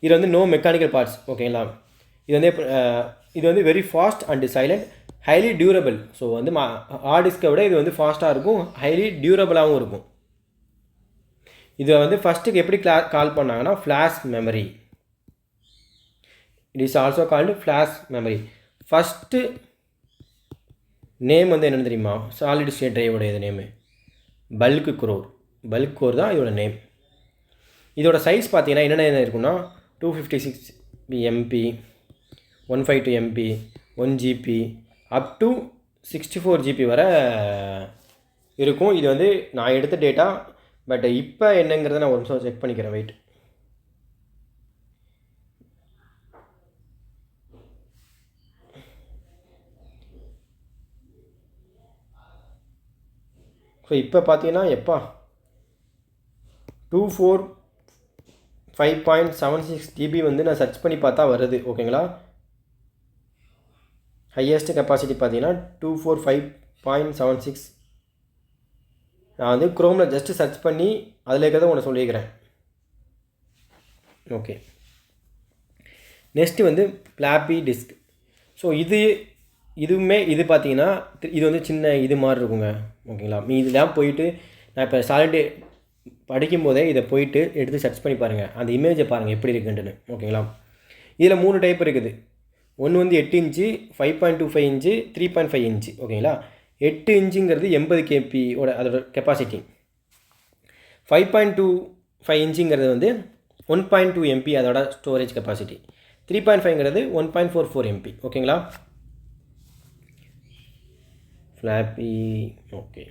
Speaker 1: இது வந்து நோ மெக்கானிக்கல் பார்ட்ஸ். ஓகேங்களா? இது வந்து very fast and silent, highly durable. So வந்து ஹார்ட் டிஸ்க்கை விட இது வந்து ஃபாஸ்ட்டாக இருக்கும், ஹைலி டியூரபிளாகவும் இருக்கும். இதை வந்து ஃபஸ்ட்டுக்கு எப்படி கால் பண்ணாங்கன்னா flash memory. It is also called flash memory. First name வந்து என்னென்னு தெரியுமா? சாலிட் ஸ்டேட் டிரைவோட நேமு பல்க் கோர் தான் இதோட நேம். இதோட சைஸ் பார்த்தீங்கன்னா என்னென்ன இருக்குன்னா 256 MB, 152 MB, 1 GB up to 64 GB வரை இருக்கும். இது வந்து நான் எடுத்த டேட்டா, பட் இப்போ என்னங்கிறத நான் ஒரு நிமிஷம் செக் பண்ணிக்கிறேன். வெயிட். ஸோ இப்போ பார்த்தீங்கன்னா 245.76 GB வந்து நான் சர்ச் பண்ணி பார்த்தா வருது. ஓகேங்களா? ஹையஸ்ட் கெப்பாசிட்டி பார்த்தீங்கன்னா 245.76. நான் வந்து குரோமில் ஜஸ்ட்டு சர்ச் பண்ணி அதில் இருக்கிறத உன்னை சொல்லிக்கிறேன். ஓகே. நெக்ஸ்ட்டு வந்து ஃப்ளாப்பி டிஸ்க். ஸோ இது பார்த்தீங்கன்னா இது வந்து சின்ன இது மாதிரி இருக்குங்க. ஓகேங்களா? இதெல்லாம் போயிட்டு நான் இப்போ சாலிட் படிக்கும்போதே இதை போயிட்டு எடுத்து சர்ச் பண்ணி பாருங்கள், அந்த இமேஜை பாருங்கள் எப்படி இருக்குன்ட்டுன்னு. ஓகேங்களா? இதில் 3 டைப் இருக்குது. ஒன்று வந்து 8 இன்ச்சு, 5.25 இன்ச்சு, 3.5 இன்ச்சு. ஓகேங்களா? 8 இன்ச்சுங்கிறது 80 KBயோட அதோட கெப்பாசிட்டி. 5.25 இன்ச்சுங்கிறது வந்து 1.2 MB அதோட ஸ்டோரேஜ் கெப்பாசிட்டி. 3.5ங்கிறது 1.44 MB. ஓகேங்களா? ஃப்ளாப்பி. ஓகே.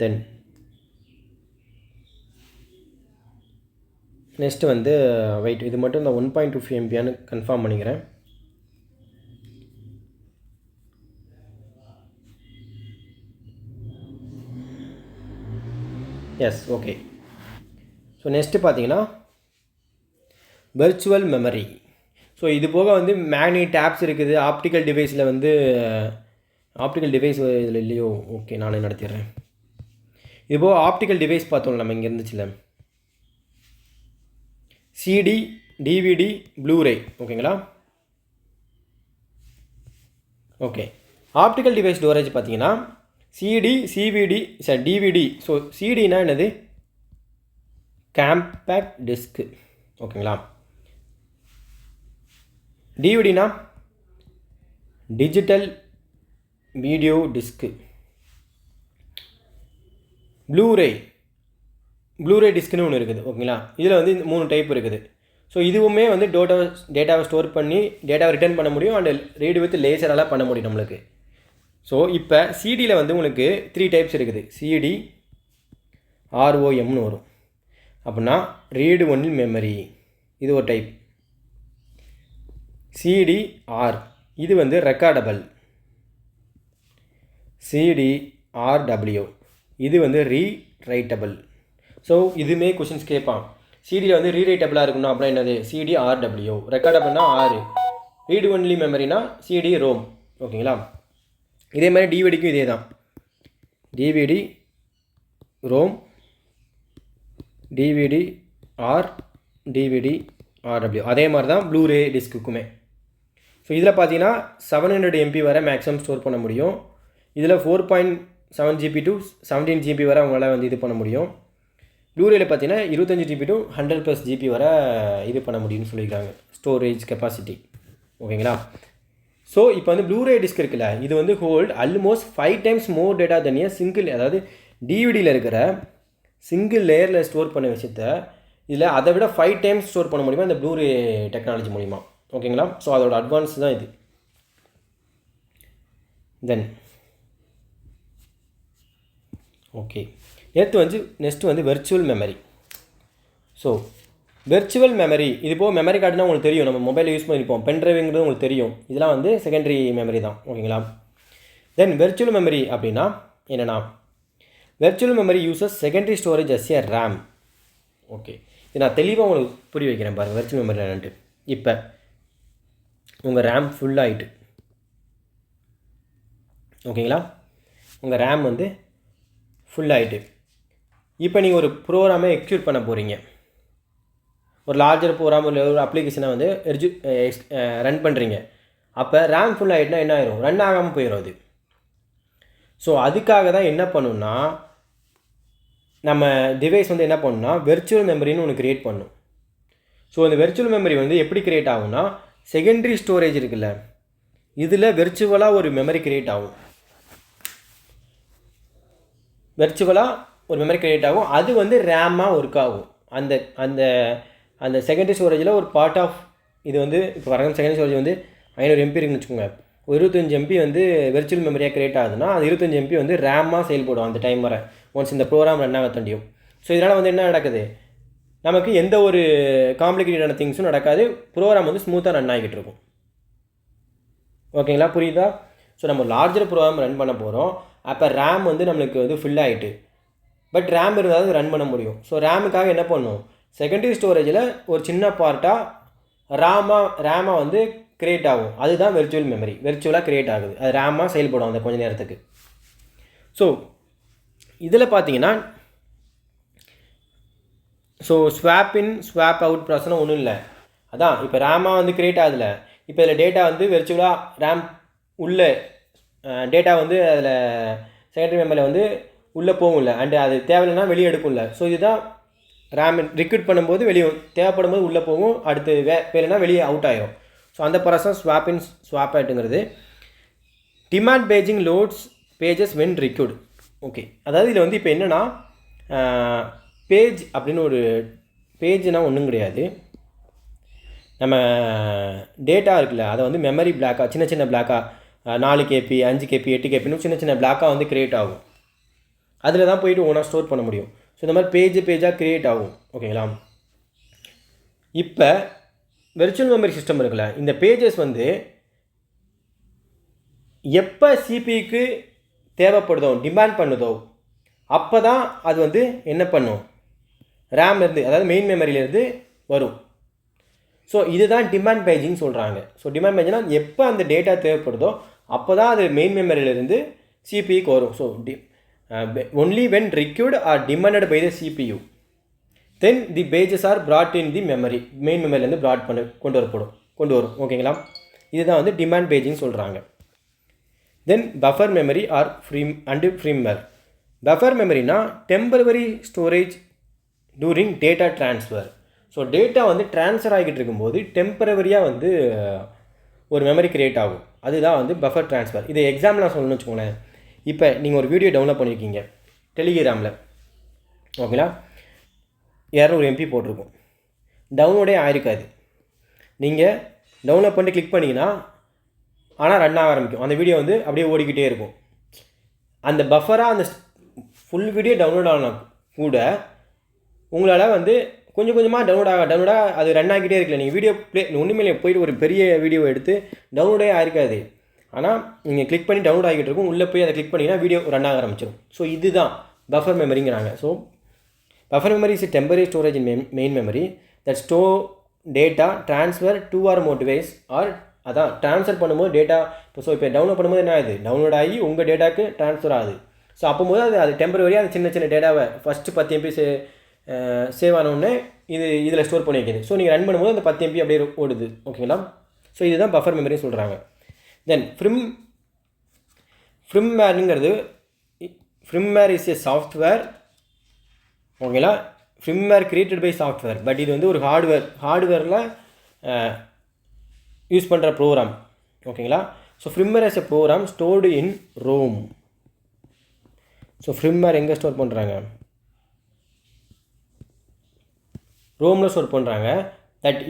Speaker 1: தென் நெக்ஸ்ட்டு வந்து வெயிட், இது மட்டும் இந்த 1.25 MBன்னு கன்ஃபார்ம் பண்ணிக்கிறேன். Yes, okay. ஸோ நெக்ஸ்ட்டு பார்த்தீங்கன்னா வெர்ச்சுவல் மெமரி. ஸோ இது போக வந்து மேக்னெட் டேப்ஸ் இருக்குது. ஆப்டிக்கல் டிவைஸ் இதில் இல்லையோ? ஓகே, நானே நடத்திடுறேன். இப்போது ஆப்டிக்கல் டிவைஸ் பார்த்தோம் நம்ம இங்கே இருந்துச்சுல, சிடி, டிவிடி, ப்ளூரே. ஓகேங்களா? ஓகே. ஆப்டிக்கல் டிவைஸ் ஸ்டோரேஜ் பார்த்தீங்கன்னா சிடி, சிவிடி, டிவிடி. ஸோ சிடினா என்னது? Compact disc. ஓகேங்களா? டிவிடினா டிஜிட்டல் வீடியோ டிஸ்க்கு. ப்ளூரே டிஸ்க்குன்னு ஒன்று இருக்குது. ஓகேங்களா? இதில் வந்து 3 டைப் இருக்குது. ஸோ இதுவுமே வந்து டேட்டாவை ஸ்டோர் பண்ணி டேட்டாவை ரிட்டர்ன் பண்ண முடியும், அண்ட் ரீடு வித் லேசரால் பண்ண முடியும் நம்மளுக்கு. ஸோ இப்போ சிடியில் வந்து உங்களுக்கு 3 டைப்ஸ் இருக்குது. சிடி ROMனு வரும். அப்படின்னா ரீடு ஒன்லி மெமரி, இது ஒரு டைப். CDR இது வந்து ரெக்கார்டபிள். CDRW இது வந்து ரீரைட்டபிள். ஸோ இதுவுமே கொஷின்ஸ் கேட்பான். சிடியில் வந்து ரீரைட்டபிளாக இருக்கணும் அப்படின்னா என்னது? CDRW. ரெக்கார்டபிள்னா R. ரீடு ஒன்லி மெமரினா CD ROM. ஓகேங்களா? இதே மாதிரி டிவிடிக்கும் இதே தான். DVD ROM, DVD R, DVD RW. அதே மாதிரி தான் ப்ளூரே டிஸ்க்குக்குமே. ஸோ இதில் பார்த்தீங்கன்னா 700 MB வரை மேக்ஸிமம் ஸ்டோர் பண்ண முடியும். இதில் 4.7 GB to 17 GB வரை அவங்களால வந்து இது பண்ண முடியும். ப்ளூரேயில் பார்த்தீங்கன்னா 25 GB to 100+ GB வரை இது பண்ண முடியும்னு சொல்லியிருக்காங்க ஸ்டோரேஜ் கெப்பாசிட்டி. ஓகேங்களா? ஸோ இப்போ வந்து ப்ளூரே டிஸ்க் இருக்குல்ல, இது வந்து ஹோல்ட் ஆல்மோஸ்ட் 5 times மோர் டேட்டா தனிய சிங்கிள், அதாவது டிவிடியில் இருக்கிற சிங்கிள் லேயரில் ஸ்டோர் பண்ண விஷயத்த இதில் அதை விட 5 times ஸ்டோர் பண்ண முடியுமா இந்த ப்ளூரே டெக்னாலஜி மூலிமா. ஓகேங்களா? ஸோ அதோட அட்வான்ஸ் தான் இது. தென் ஓகே, நெக்ஸ்ட் வந்து virtual memory. So virtual memory இது போக மெமரி கார்டுனா உங்களுக்கு தெரியும், நம்ம மொபைலில் யூஸ் பண்ணியிருப்போம். பென்ட்ரைவுங்கிறது உங்களுக்கு தெரியும். இதெல்லாம் வந்து செகண்டரி மெமரி தான். ஓகேங்களா? தென் வெர்ச்சுவல் மெமரி அப்படின்னா என்னென்னா, virtual memory uses secondary storage as a RAM. Okay, இது நான் தெளிவாக உங்களுக்கு புரிய வைக்கிறேன் பாருங்கள் வெர்ச்சுவல் மெமரி என்னன்ட்டு. இப்போ உங்கள் ரேம் ஃபுல்லாகிட்டு, ஓகேங்களா? உங்கள் ரேம் வந்து ஃபுல்லாகிட்டு, இப்போ நீங்கள் ஒரு ப்ரோக்ராமை எக்ஸிக்யூட் பண்ண போகிறீங்க. ஒரு லார்ஜர் ப்ரோக்ராம் இல்லை ஒரு அப்ளிகேஷனை வந்து ரன் பண்ணுறீங்க. அப்போ ரேம் ஃபுல் ஆகிட்டுனா என்ன ஆயிரும்? ரன் ஆகாமல் போயிடும் அது. ஸோ அதுக்காக தான் என்ன பண்ணணும்னா, நம்ம டிவைஸ் வந்து என்ன பண்ணணும்னா வெர்ச்சுவல் மெமரின்னு ஒன்று க்ரியேட் பண்ணணும். ஸோ இந்த வெர்ச்சுவல் மெமரி வந்து எப்படி க்ரியேட் ஆகும்னா, செகண்டரி ஸ்டோரேஜ் இருக்குல்ல, இதில் வெர்ச்சுவலாக ஒரு மெமரி க்ரியேட் ஆகும். வெர்ச்சுவலாக ஒரு மெமரி க்ரியேட் ஆகும். அது வந்து ரேமாக ஒர்க் ஆகும். அந்த அந்த அந்த செகண்டரி ஸ்டோரேஜில் ஒரு பார்ட் ஆஃப் இது வந்து இப்போ பாருங்கள், செகண்டரி ஸ்டோரேஜ் வந்து 500 MB இருக்குன்னு வச்சுக்கோங்க. ஒரு 25 MB வந்து வெர்ச்சுவல் மெமரியாக க்ரியேட் ஆகுதுன்னா அது 25 MB வந்து ரேமாக செயல்படும் அந்த டைம் வரை, ஒன்ஸ் இந்த ப்ரோக்ராம் ரன் ஆக தண்டியும். ஸோ இதனால் வந்து என்ன நடக்குது, நமக்கு எந்த ஒரு காம்ப்ளிகேட்டடான திங்ஸும் நடக்காது. ப்ரோக்ராம் வந்து ஸ்மூத்தாக ரன் ஆகிட்டு இருக்கும். ஓகேங்களா? புரியுதா? ஸோ நம்ம லார்ஜர் ப்ரோக்ராம் ரன் பண்ண போகிறோம். அப்போ ரேம் வந்து நம்மளுக்கு வந்து ஃபில் ஆகிட்டு, பட் ரேம் இருந்தாலும் ரன் பண்ண முடியும். ஸோ ரேமுக்காக என்ன பண்ணணும், செகண்டரி ஸ்டோரேஜில் ஒரு சின்ன பார்ட்டாக ரேமாக வந்து க்ரியேட் ஆகும். அதுதான் வெர்ச்சுவல் மெமரி. வெர்ச்சுவலாக க்ரியேட் ஆகுது, அது ரேமாக செயல்படும் அந்த கொஞ்சம் நேரத்துக்கு. ஸோ இதில் பார்த்தீங்கன்னா ஸ்வாப் இன் ஸ்வாப் அவுட் ப்ராசஸ்னா ஒன்றும் இல்லை. அதான் இப்போ ரேமாக வந்து க்ரியேட் ஆகுதுல, இப்போ இதில் டேட்டா வந்து வெர்ச்சுவலாக ரேம் உள்ள டேட்டா வந்து அதில் செகண்டரி மெமரியில் வந்து உள்ளே போகும்ல, அண்டு அது தேவையில்லைன்னா வெளியே எடுக்கும்ல. ஸோ இதுதான் ரேம் ரிக்ரூட் பண்ணும்போது வெளியே தேவைப்படும் போது உள்ளே போகும், அடுத்து வேலைனா வெளியே அவுட் ஆகிடும். ஸோ அந்த ப்ராசஸ் ஸ்வாப் இன் ஸ்வாப் அவுட்டுங்கிறது. Demand paging loads pages when required. Okay, அதாவது இதில் வந்து இப்போ என்னென்னா, பேஜ் அப்படின்னு ஒரு பேஜ்னால் ஒன்றும் கிடையாது. நம்ம டேட்டா இருக்குல்ல, அதை வந்து மெமரி பிளாக்காக சின்ன சின்ன பிளாக்காக 4 KB 5 KB 8 KBன்னு சின்ன சின்ன பிளாக்காக வந்து க்ரியேட் ஆகும். அதில் தான் போய்ட்டு ஒன்றா ஸ்டோர் பண்ண முடியும். ஸோ இந்த மாதிரி பேஜாக க்ரியேட் ஆகும். ஓகேங்களா? இப்போ வெர்ச்சுவல் மெமரி சிஸ்டம் இருக்குல்ல, இந்த பேஜஸ் வந்து எப்போ சிபிக்கு தேவைப்படுதோ டிமாண்ட் பண்ணுதோ அப்போ தான் அது வந்து என்ன பண்ணும், ரேம்லேருந்து அதாவது மெயின் மெமரியிலேருந்து வரும். ஸோ இதுதான் டிமாண்ட் பேஜிங் சொல்கிறாங்க. ஸோ டிமாண்ட் பேஜிங்னா எப்போ அந்த டேட்டா தேவைப்படுதோ அப்போ தான் அது மெயின் மெமரியிலேருந்து சிபிக்கு வரும். So only when required or demanded by the CPU. Then the pages are brought in the memory, main மெமரிலேருந்து கொண்டு வரும் ஓகேங்களா. இதுதான் வந்து டிமாண்ட் பேஜிங் சொல்கிறாங்க. Then buffer memory or firmware. Buffer மெமரினா temporary storage during data transfer. So data வந்து transfer ஆகிட்டு இருக்கும்போது டெம்பரவரியாக வந்து ஒரு மெமரி க்ரியேட் ஆகும். அதுதான் வந்து பஃபர் ட்ரான்ஸ்ஃபர். இதை எக்ஸாம்பிள் நான் சொல்லணும்னு வச்சுக்கோங்களேன். இப்போ நீங்கள் ஒரு வீடியோ டவுன்லோட் பண்ணியிருக்கீங்க டெலிகிராமில் ஓகேங்களா. 200 MB போட்டிருக்கும், டவுன்லோடே ஆயிருக்காது. நீங்கள் டவுன்லோட் பண்ணி கிளிக் பண்ணிங்கன்னா ஆனால் ரன் ஆக ஆரம்பிக்கும். அந்த வீடியோ வந்து அப்படியே ஓடிக்கிட்டே இருக்கும். அந்த பஃபராக அந்த ஃபுல் வீடியோ டவுன்லோட் ஆனால் கூட உங்களால் வந்து கொஞ்சம் கொஞ்சமாக டவுன்லோடாக அது ரன் ஆகிட்டே இருக்கல. நீங்கள் வீடியோ ஒன்றுமே போயிட்டு ஒரு பெரிய வீடியோ எடுத்து டவுன்லோடே ஆயிருக்காது. ஆனால் நீங்கள் கிளிக் பண்ணி டவுன்லோட் ஆகிட்டு இருக்கும். உள்ளே போய் அதை கிளிக் பண்ணிங்கன்னா வீடியோ ரன் ஆக ஆரம்பிச்சிடும். ஸோ இதுதான் பஃபர் மெமரிங்கிறாங்க. So buffer memory is temporary storage in main memory that store data transfer 2 or more device or அதான் ட்ரான்ஸ்ஃபர் பண்ணும்போது டேட்டா இப்போ டவுன்லோட் பண்ணும்போது என்ன ஆகுது, டவுன்லோட் ஆகி உங்கள் டேட்டாக்கு ட்ரான்ஸ்ஃபர் ஆகுது. ஸோ அப்போது அது டெம்பரரியாக அது சின்ன சின்ன டேட்டாவை ஃபஸ்ட்டு 10 MB சேவ் ஆனோடனே இதில் ஸ்டோர் பண்ணி வைக்கிது. ஸோ நீங்கள் ரன் பண்ணும்போது அந்த 10 MB அப்படியே ஓடுது ஓகேங்களா. ஸோ இதுதான் பஃபர் மெமரின்னு சொல்கிறாங்க. தென் ஃப்ரிம்வேருங்கிறது ஃப்ரிம்வேர் இஸ் ஏ சாஃப்ட்வேர் ஓகேங்களா. Firmware created by software, but இது வந்து ஒரு ஹார்ட்வேரில் யூஸ் பண்ணுற ப்ரோக்ராம் ஓகேங்களா. So firmware is a program stored in ROM. So firmware எங்கே ஸ்டோர் பண்ணுறாங்க, ரோமில் ஸ்டோர் பண்ணுறாங்க. That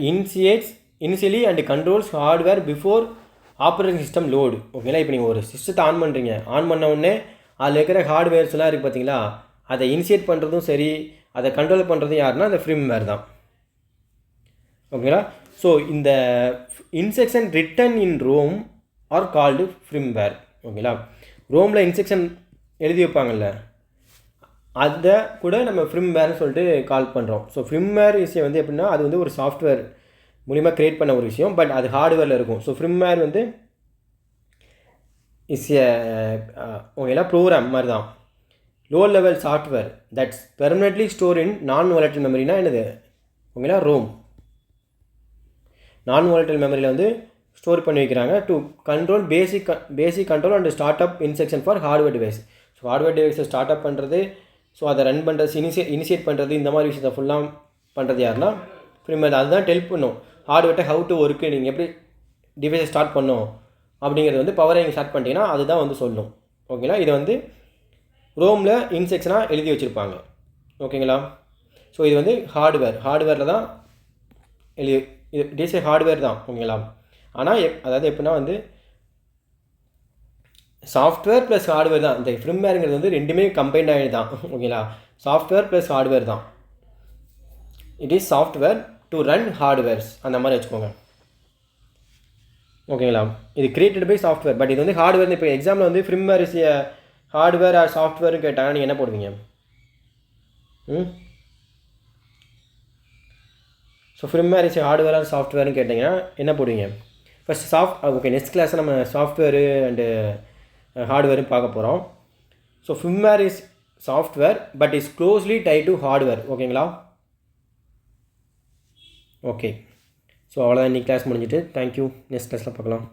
Speaker 1: initially and controls hardware before operating system load ஓகேங்களா. இப்போ நீங்கள் ஒரு சிஸ்டத்தை ஆன் பண்ணுறீங்க, ஆன் பண்ண உடனே அதில் இருக்கிற ஹார்ட்வேர்ஸ்லாம் இருக்குது பார்த்தீங்களா, அதை இனிஷியேட் பண்ணுறதும் சரி அதை கண்ட்ரோல் பண்ணுறதும் யாருன்னா அந்த ஃப்ரிம்வேர் தான் ஓகேங்களா. ஸோ இந்த instruction written in ROM are called firmware ஓகேங்களா. ரோமில் இன்ஸ்ட்ரக்ஷன் எழுதி வைப்பாங்கள்ல, அதை கூட நம்ம ஃப்ரிம்வேர்னு சொல்லிட்டு கால் பண்ணுறோம். ஸோ ஃப்ரிம்வேர் விஷயம் வந்து எப்படின்னா அது வந்து ஒரு சாஃப்ட்வேர் மூலிமா க்ரியேட் பண்ண ஒரு விஷயம், பட் அது ஹார்ட்வேரில் இருக்கும். ஸோ ஃப்ரிம்வேர் வந்து இஸ் ஓகேங்களா ப்ரோக்ராம் மாதிரி தான். Low level software that's permanently store in non volatile மெமரினா என்னது ஓகேங்களா, ரோம். நான் வாலட்டைல் மெமரியில் வந்து ஸ்டோர் பண்ணி வைக்கிறாங்க to control basic control and start up instruction for hardware device. So hardware டிவைஸை ஸ்டார்ட் அப் பண்ணுறது, ஸோ அதை ரன் பண்ணுறது, இனிஷியேட் பண்ணுறது, இந்த மாதிரி விஷயத்தை ஃபுல்லாக பண்ணுறது யாருன்னா ஃப்ரிம்வேர். அதுதான் ஹெல்ப் பண்ணும் ஹார்ட்வேர்ட்டை ஹவு டு ஒர்க்கு, நீங்கள் எப்படி டிவைஸை ஸ்டார்ட் பண்ணணும் அப்படிங்கிறது வந்து பவரை நீங்கள் ஸ்டார்ட் பண்ணிட்டீங்கன்னா அதுதான் வந்து சொல்லும் ஓகேங்களா. இதை வந்து ரோமில் இன்ஸ்ட்ரக்ஷனாக எழுதி வச்சுருப்பாங்க ஓகேங்களா. ஸோ இது வந்து ஹார்ட்வேரில் தான் இது டிசை ஹார்ட்வேர் தான் ஓகேங்களா. ஆனால் அதாவது எப்படின்னா வந்து சாஃப்ட்வேர் ப்ளஸ் ஹார்ட்வேர் தான். இந்த ஃப்ரிம்வேருங்கிறது வந்து ரெண்டுமே கம்பைன்ட் ஆகி தான் ஓகேங்களா. சாஃப்ட்வேர் ப்ளஸ் ஹார்ட்வேர் தான். It is software to run hardwares அந்த மாதிரி வச்சுக்கோங்க ஓகேங்களா. இது கிரியேட்டட் பை சாஃப்ட்வேர், பட் இது வந்து ஹார்ட்வேர். இப்போ எக்ஸாம்பிள் வந்து ஃப்ரிம்வேர் இஸ் ஹார்ட்வேர் ஆர் சாஃப்ட்வேர்னு கேட்டாங்கன்னா நீங்கள் என்ன போடுவீங்க? So firmware is hardware R சாஃப்ட்வேர்னு கேட்டிங்கன்னா என்ன போடுவீங்க? ஃபஸ்ட் ஓகே, நெக்ஸ்ட் கிளாஸில் நம்ம சாஃப்ட்வேரு அண்டு ஹார்ட்வேரும் பார்க்க போகிறோம். So firmware is software but is closely tied to hardware ஓகேங்களா. ஓகே, ஸோ அவ்வளோதான், இன்னைக்கு கிளாஸ் முடிஞ்சிட்டு. தேங்க்யூ, நெக்ஸ்ட் கிளாஸில் பார்க்கலாம்.